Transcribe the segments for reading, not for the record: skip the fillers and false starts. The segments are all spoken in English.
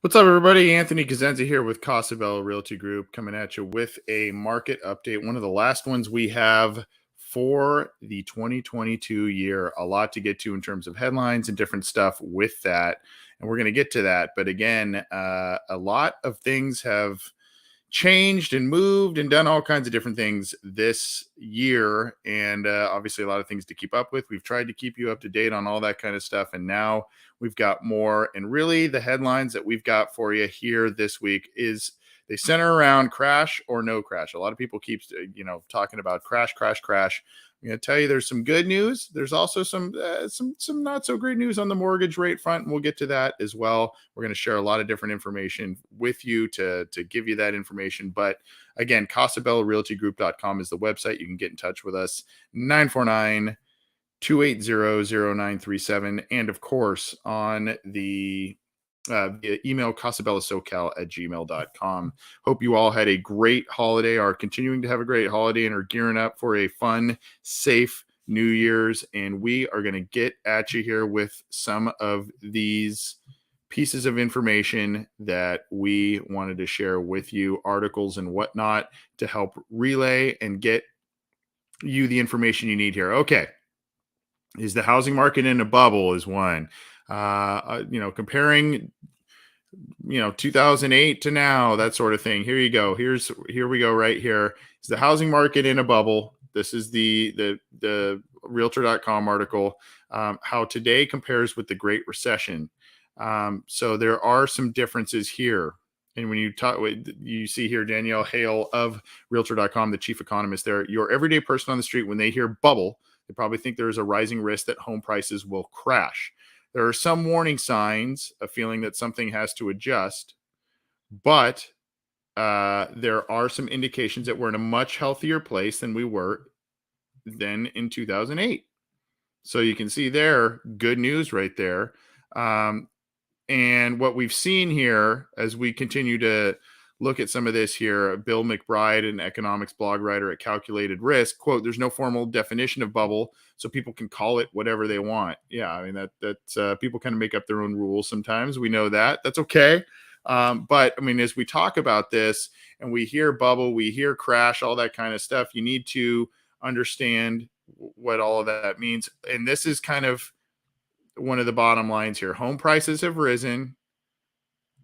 What's up, everybody? Anthony Cosenza here with Casa Realty Group coming at you with a market update. One of the last ones we have for the 2022 year. A lot to get to in terms of headlines and different stuff with that. And we're going to get to that. But again, a lot of things have changed and moved and done all kinds of different things this year. And obviously, a lot of things to keep up with. We've tried to keep you up to date on all that kind of stuff. And now we've got more. And really, the headlines that we've got for you here this week is they center around crash or no crash. A lot of people keep, talking about crash, crash, crash. I'm going to tell you there's some good news. There's also some not so great news on the mortgage rate front, and we'll get to that as well. We're going to share a lot of different information with you to give you that information. But again, CasabellaRealtyGroup.com is the website. You can get in touch with us, 949-280-0937. And of course, on the via email, casabellasocal@gmail.com. Hope you all had a great holiday, are continuing to have a great holiday, and are gearing up for a fun, safe New Year's. And we are going to get at you here with some of these pieces of information that we wanted to share with you, articles and whatnot, to help relay and get you the information you need here. Okay. Is the housing market in a bubble is one. Comparing 2008 to now, that sort of thing. Here you go. Here we go right here. Is the housing market in a bubble? This is the realtor.com article, how today compares with the Great Recession. So there are some differences here. And when you see here Danielle Hale of realtor.com, the chief economist there, your everyday person on the street, when they hear bubble, they probably think there is a rising risk that home prices will crash. There are some warning signs, a feeling that something has to adjust, but there are some indications that we're in a much healthier place than we were then in 2008. So you can see there, good news right there. And what we've seen here as we continue to look at some of this here, Bill McBride, an economics blog writer at Calculated Risk, quote, "There's no formal definition of bubble, so people can call it whatever they want." Yeah, I mean, that's people kind of make up their own rules sometimes. We know that. That's okay. But I mean, as we talk about this and we hear bubble, we hear crash, all that kind of stuff, you need to understand what all of that means. And this is kind of one of the bottom lines here. Home prices have risen,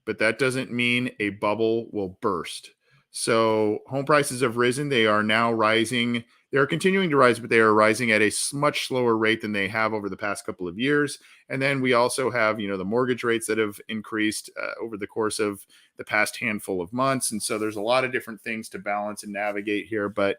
but that doesn't mean a bubble will burst. So home prices have risen. They are now rising. They're continuing to rise, but they are rising at a much slower rate than they have over the past couple of years. And then we also have, the mortgage rates that have increased over the course of the past handful of months. And so there's a lot of different things to balance and navigate here. But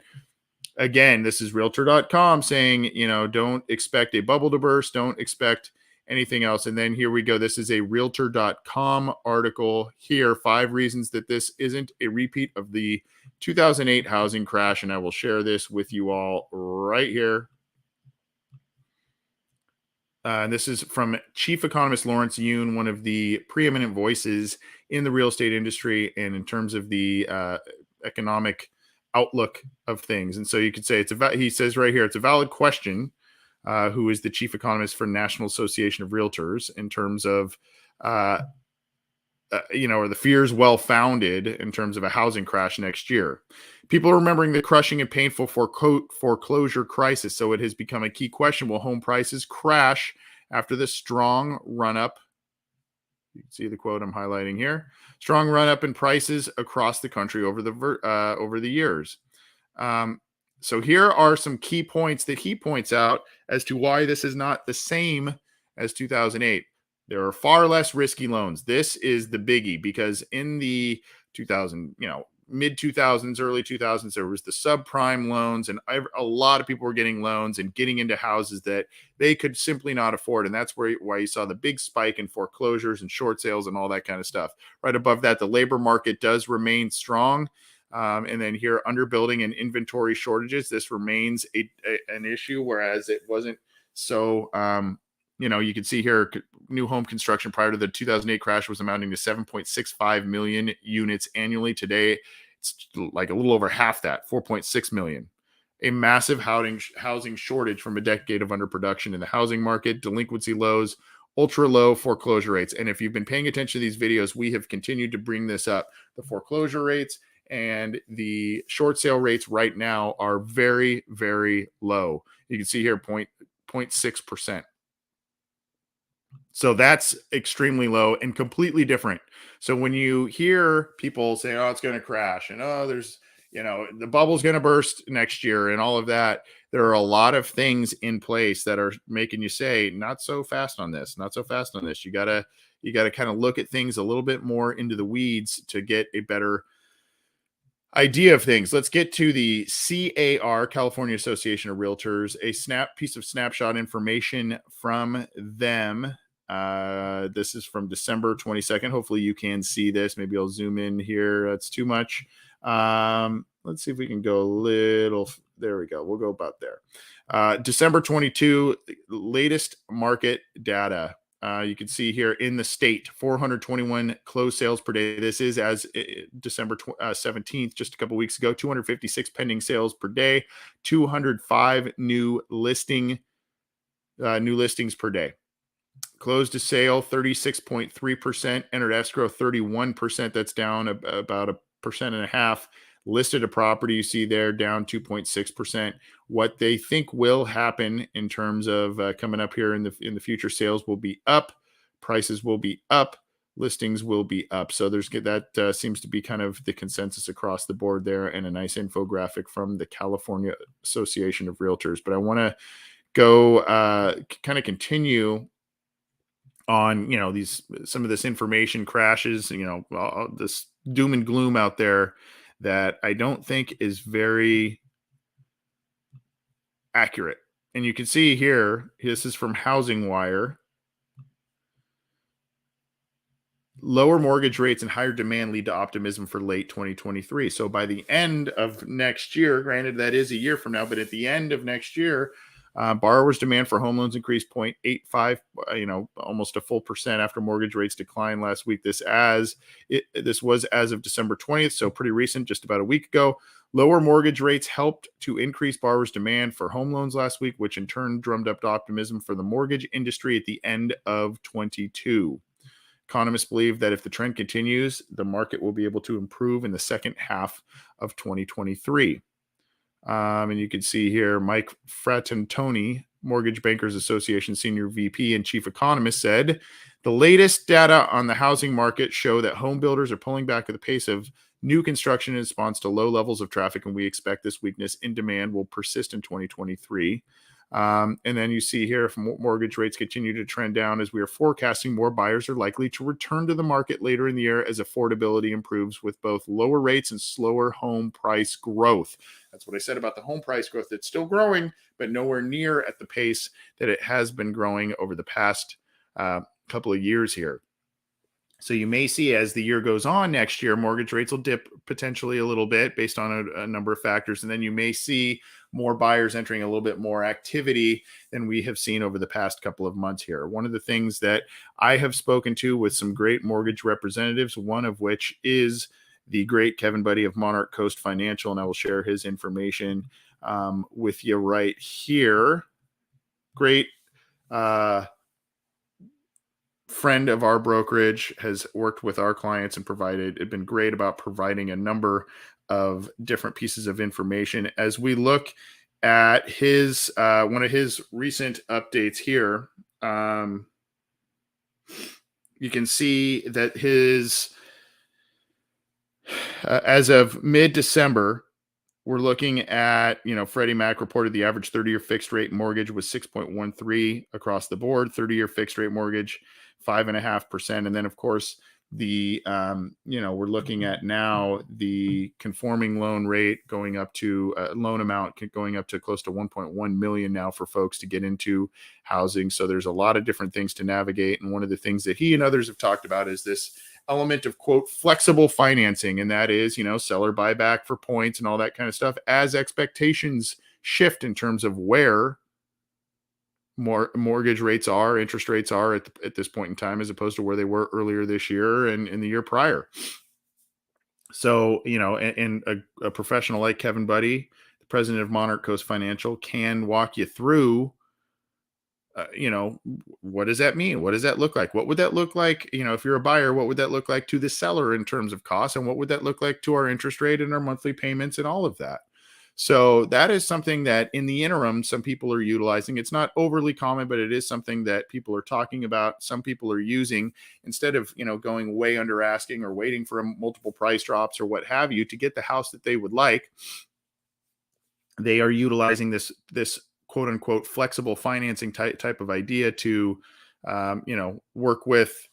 again, this is realtor.com saying, don't expect a bubble to burst. Don't expect anything else. And then here we go. This is a realtor.com article here. 5 reasons that this isn't a repeat of the 2008 housing crash. And I will share this with you all right here. And this is from chief economist Lawrence Yun, one of the preeminent voices in the real estate industry and in terms of the economic outlook of things. And so you could say he says right here, it's a valid question. Who is the chief economist for National Association of Realtors, in terms of, are the fears well-founded in terms of a housing crash next year? People are remembering the crushing and painful foreclosure crisis, so it has become a key question. Will home prices crash after the strong run-up? You can see the quote I'm highlighting here. Strong run-up in prices across the country over the years. So here are some key points that he points out as to why this is not the same as 2008. There are far less risky loans. This is the biggie, because in the mid 2000s, early 2000s, there was the subprime loans, and a lot of people were getting loans and getting into houses that they could simply not afford. And that's why you saw the big spike in foreclosures and short sales and all that kind of stuff. Right above that, the labor market does remain strong. And then here, underbuilding and inventory shortages, this remains an issue, whereas it wasn't so, you can see here, new home construction prior to the 2008 crash was amounting to 7.65 million units annually. Today, it's like a little over half that, 4.6 million. A massive housing shortage from a decade of underproduction in the housing market, delinquency lows, ultra low foreclosure rates. And if you've been paying attention to these videos, we have continued to bring this up. The foreclosure rates and the short sale rates right now are very, very low. You can see here 0.6%. So that's extremely low and completely different. So when you hear people say, "Oh, it's going to crash," and "Oh, there's, the bubble's going to burst next year," and all of that, there are a lot of things in place that are making you say, "Not so fast on this, not so fast on this." You gotta kind of look at things a little bit more into the weeds to get a better idea of things. Let's get to the CAR, California Association of Realtors, a piece of snapshot information from them. This is from December 22nd. Hopefully you can see this. Maybe I'll zoom in here. That's too much. Let's see if we can go a little. There we go. We'll go about there. December 22, latest market data. You can see here in the state, 421 closed sales per day. This is as December 17th, just a couple weeks ago, 256 pending sales per day, 205 new listings per day. Closed to sale 36.3%, entered escrow 31%. That's down about 1.5%. Listed a property, you see there, down 2.6%. What they think will happen in terms of coming up here in the future, sales will be up, prices will be up, listings will be up. So that seems to be kind of the consensus across the board there, and a nice infographic from the California Association of Realtors. But I want to go kind of continue on some of this information crashes, this doom and gloom out there that I don't think is very accurate. And you can see here, this is from Housing Wire. Lower mortgage rates and higher demand lead to optimism for late 2023. So by the end of next year, granted that is a year from now, but at the end of next year, borrowers' demand for home loans increased 0.85, almost a full percent after mortgage rates declined last week. This was as of December 20th, so pretty recent, just about a week ago. Lower mortgage rates helped to increase borrowers' demand for home loans last week, which in turn drummed up optimism for the mortgage industry at the end of 22. Economists believe that if the trend continues, the market will be able to improve in the second half of 2023. And you can see here, Mike Fratantoni, Mortgage Bankers Association Senior VP and Chief Economist, said, the latest data on the housing market show that home builders are pulling back at the pace of new construction in response to low levels of traffic, and we expect this weakness in demand will persist in 2023. And then you see here, if mortgage rates continue to trend down, as we are forecasting, more buyers are likely to return to the market later in the year as affordability improves with both lower rates and slower home price growth. That's what I said about the home price growth. It's still growing, but nowhere near at the pace that it has been growing over the past couple of years here. So you may see as the year goes on next year, mortgage rates will dip potentially a little bit based on a number of factors. And then you may see more buyers entering a little bit more activity than we have seen over the past couple of months here. One of the things that I have spoken to with some great mortgage representatives, one of which is the great Kevin Buddy of Monarch Coast Financial, and I will share his information with you right here. Great friend of our brokerage, has worked with our clients and been great about providing a number of different pieces of information. As we look at his one of his recent updates here, you can see that his as of mid-December, we're looking at, Freddie Mac reported the average 30-year fixed rate mortgage was 6.13 across the board, 30-year fixed rate mortgage, 5.5%. And then, of course, we're looking at now the conforming loan rate going up to loan amount going up to close to 1.1 million now for folks to get into housing. So there's a lot of different things to navigate. And one of the things that he and others have talked about is this element of, quote, flexible financing. And that is, seller buyback for points and all that kind of stuff as expectations shift in terms of where mortgage rates are, interest rates are at this point in time, as opposed to where they were earlier this year and in the year prior. So, and a professional like Kevin Buddy, the president of Monarch Coast Financial, can walk you through what does that mean? What does that look like? What would that look like? If you're a buyer, what would that look like to the seller in terms of cost? And what would that look like to our interest rate and our monthly payments and all of that? So that is something that in the interim, some people are utilizing. It's not overly common, but it is something that people are talking about. Some people are using instead of, going way under asking or waiting for multiple price drops or what have you to get the house that they would like. They are utilizing this quote unquote flexible financing type of idea to, work with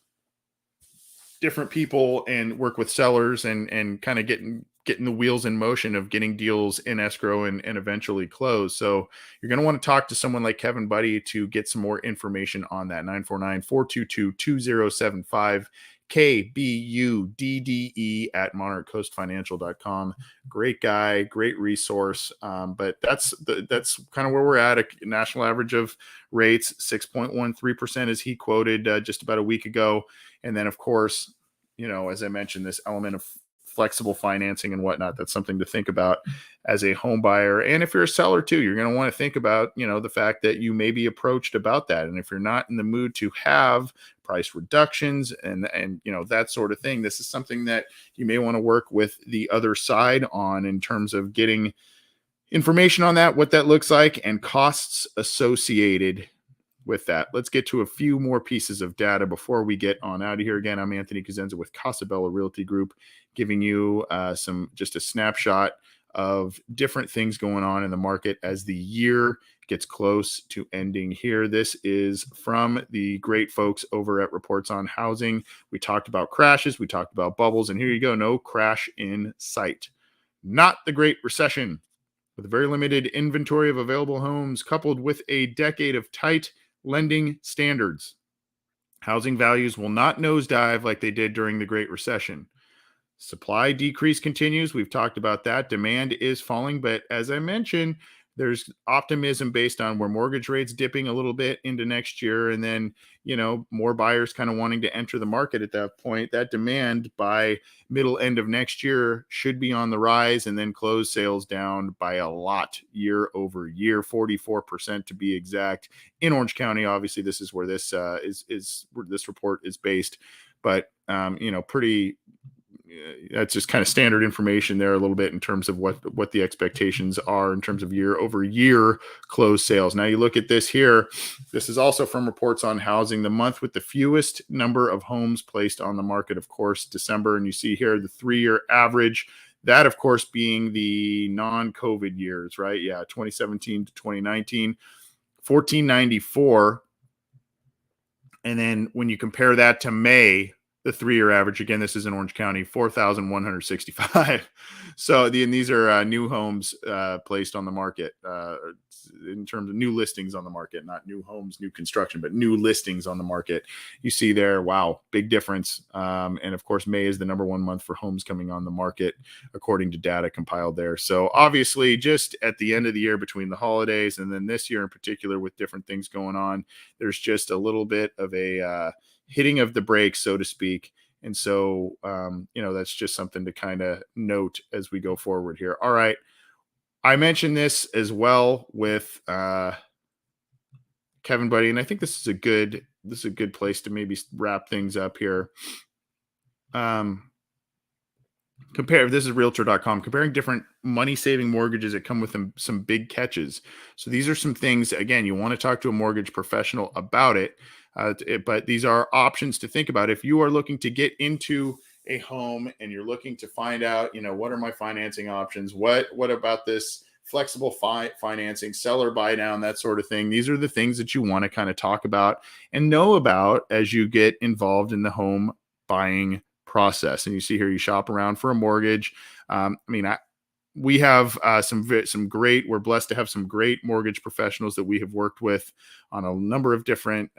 different people and work with sellers and kind of getting the wheels in motion of getting deals in escrow and eventually close. So you're going to want to talk to someone like Kevin Buddy to get some more information on that. 949-422-2075 KBUDDE at monarchcoastfinancial.com. Great guy, great resource. But that's kind of where we're at. A national average of rates 6.13% as he quoted just about a week ago. And then, of course, as I mentioned, this element of flexible financing and whatnot, that's something to think about as a home buyer. And if you're a seller too, you're going to want to think about, the fact that you may be approached about that. And if you're not in the mood to have price reductions and that sort of thing, this is something that you may want to work with the other side on in terms of getting information on that, what that looks like, and costs associated with that. Let's get to a few more pieces of data before we get on out of here. Again, I'm Anthony Cosenza with Casa Realty Group, giving you just a snapshot of different things going on in the market as the year gets close to ending here. This is from the great folks over at Reports on Housing. We talked about crashes, we talked about bubbles, and here you go. No crash in sight. Not the Great Recession. With a very limited inventory of available homes coupled with a decade of tight lending standards, housing values will not nosedive like they did during the Great Recession. Supply decrease continues. We've talked about that. Demand is falling, but as I mentioned, there's optimism based on where mortgage rates dipping a little bit into next year, and then more buyers kind of wanting to enter the market at that point. That demand by middle end of next year should be on the rise, and then close sales down by a lot year over year, 44% to be exact. In Orange County, obviously, this is where this is where this report is based, but pretty. That's just kind of standard information there a little bit in terms of what the expectations are in terms of year over year closed sales. Now you look at this here. This is also from Reports on Housing, the month with the fewest number of homes placed on the market, of course, December. And you see here the 3-year average, that of course being the non-COVID years, right? Yeah, 2017 to 2019, 1494. And then when you compare that to May, the 3-year average, again, this is in Orange County, 4,165. So these are new homes placed on the market in terms of new listings on the market, not new homes, new construction, but new listings on the market. You see there, wow, big difference. And of course, May is the number one month for homes coming on the market, according to data compiled there. So obviously, just at the end of the year between the holidays and then this year in particular with different things going on, there's just a little bit of a hitting of the brakes, so to speak. And so, that's just something to kind of note as we go forward here. All right. I mentioned this as well with Kevin Buddy, and I think this is a good place to maybe wrap things up here. This is realtor.com, comparing different money saving mortgages that come with some big catches. So these are some things, again, you want to talk to a mortgage professional about it. But these are options to think about if you are looking to get into a home and you're looking to find out, what are my financing options? What about this flexible financing, seller buy down, that sort of thing? These are the things that you want to kind of talk about and know about as you get involved in the home buying process. And you see here, you shop around for a mortgage. We have some great, we're blessed to have some great mortgage professionals that we have worked with on a number of different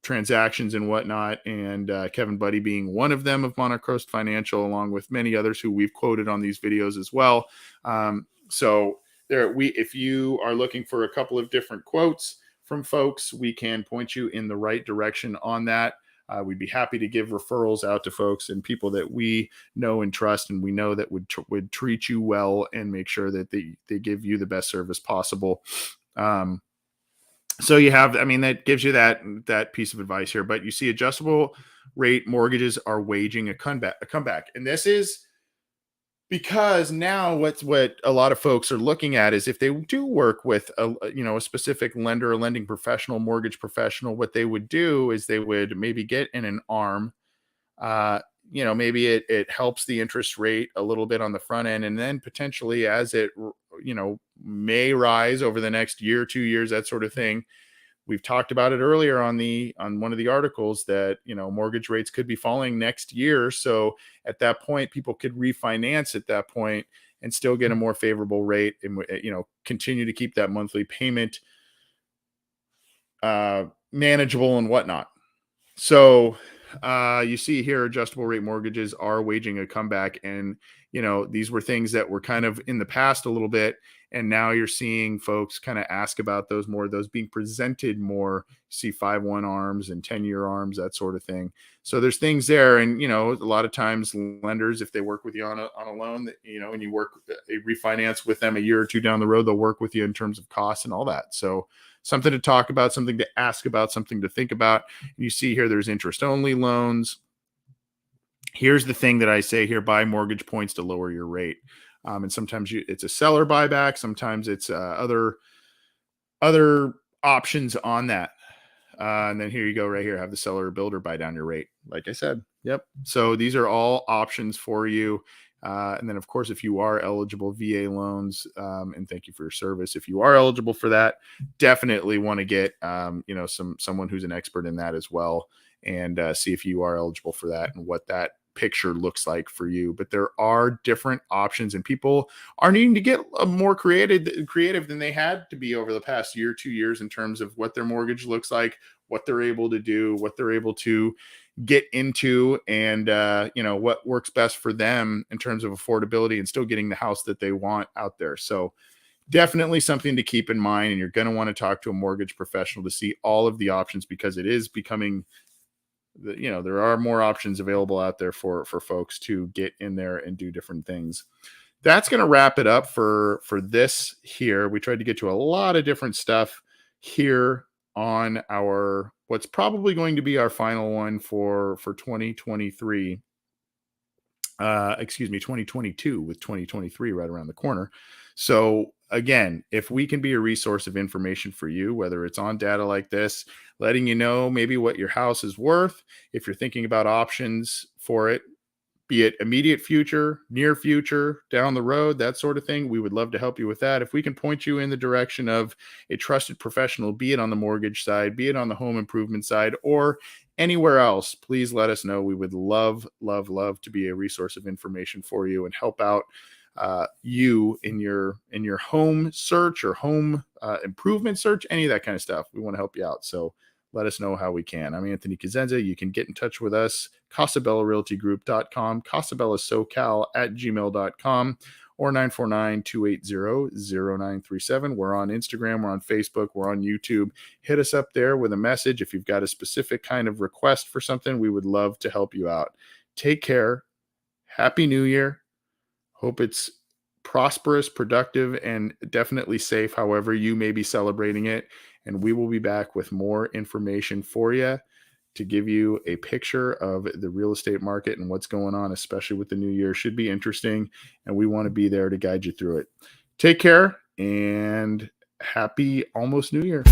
transactions and whatnot. And Kevin Buddy being one of them of Monarch Coast Financial, along with many others who we've quoted on these videos as well. So if you are looking for a couple of different quotes from folks, we can point you in the right direction on that. We'd be happy to give referrals out to folks and people that we know and trust, and we know that would treat you well and make sure that they give you the best service possible. So you have, I mean, that gives you that piece of advice here. But you see, adjustable rate mortgages are waging a comeback, and this is because now what a lot of folks are looking at is if they do work with a specific lender or lending professional, mortgage professional, what they would do is they would maybe get in an arm. uh, Maybe it helps the interest rate a little bit on the front end, and then potentially as may rise over the next year, 2 years, that sort of thing. We've talked about it earlier on one of the articles that mortgage rates could be falling next year. So at that point, people could refinance at that point and still get a more favorable rate, and continue to keep that monthly payment manageable and whatnot. So you see here, adjustable rate mortgages are waging a comeback, and these were things that were kind of in the past a little bit, and now you're seeing folks kind of ask about those more, those being presented more. See 5-1 arms and 10-year arms, that sort of thing. So there's things there, and a lot of times lenders, if they work with you on a loan, that and you work a refinance with them a year or two down the road, they'll work with you in terms of costs and all that. So something to talk about, something to ask about, something to think about. You see here, there's interest only loans. Here's the thing that I say here: buy mortgage points to lower your rate. And sometimes it's a seller buyback. Sometimes it's other options on that. And then here you go, right here, have the seller or builder buy down your rate. Like I said, yep. So these are all options for you. And then, of course, if you are eligible, VA loans, and thank you for your service. If you are eligible for that, definitely want to get someone who's an expert in that as well, and see if you are eligible for that and what that picture looks like for you. But there are different options, and people are needing to get more creative than they had to be over the past year, 2 years, in terms of what their mortgage looks like, what they're able to do, what they're able to get into, and what works best for them in terms of affordability and still getting the house that they want out there. So definitely something to keep in mind, and you're going to want to talk to a mortgage professional to see all of the options, because it is becoming there are more options available out there for folks to get in there and do different things. That's going to wrap it up for this here. We tried to get to a lot of different stuff here on our what's probably going to be our final one for 2023. Excuse me, 2022, with 2023 right around the corner. So again, if we can be a resource of information for you, whether it's on data like this, letting you know maybe what your house is worth, if you're thinking about options for it, be it immediate future, near future, down the road, that sort of thing, we would love to help you with that. If we can point you in the direction of a trusted professional, be it on the mortgage side, be it on the home improvement side, or anywhere else, please let us know. We would love, love, love to be a resource of information for you and help out you in your home search or home improvement search, any of that kind of stuff. We want to help you out. So let us know how we can. I'm Anthony Cosenza. You can get in touch with us, CasabellaRealtyGroup.com, CasabellaSoCal@gmail.com, or 949-280-0937. We're on Instagram, we're on Facebook, we're on YouTube. Hit us up there with a message. If you've got a specific kind of request for something, we would love to help you out. Take care. Happy New Year. Hope it's prosperous, productive, and definitely safe, however you may be celebrating it. And we will be back with more information for you to give you a picture of the real estate market and what's going on, especially with the new year. Should be interesting, and we want to be there to guide you through it. Take care, and happy almost New Year.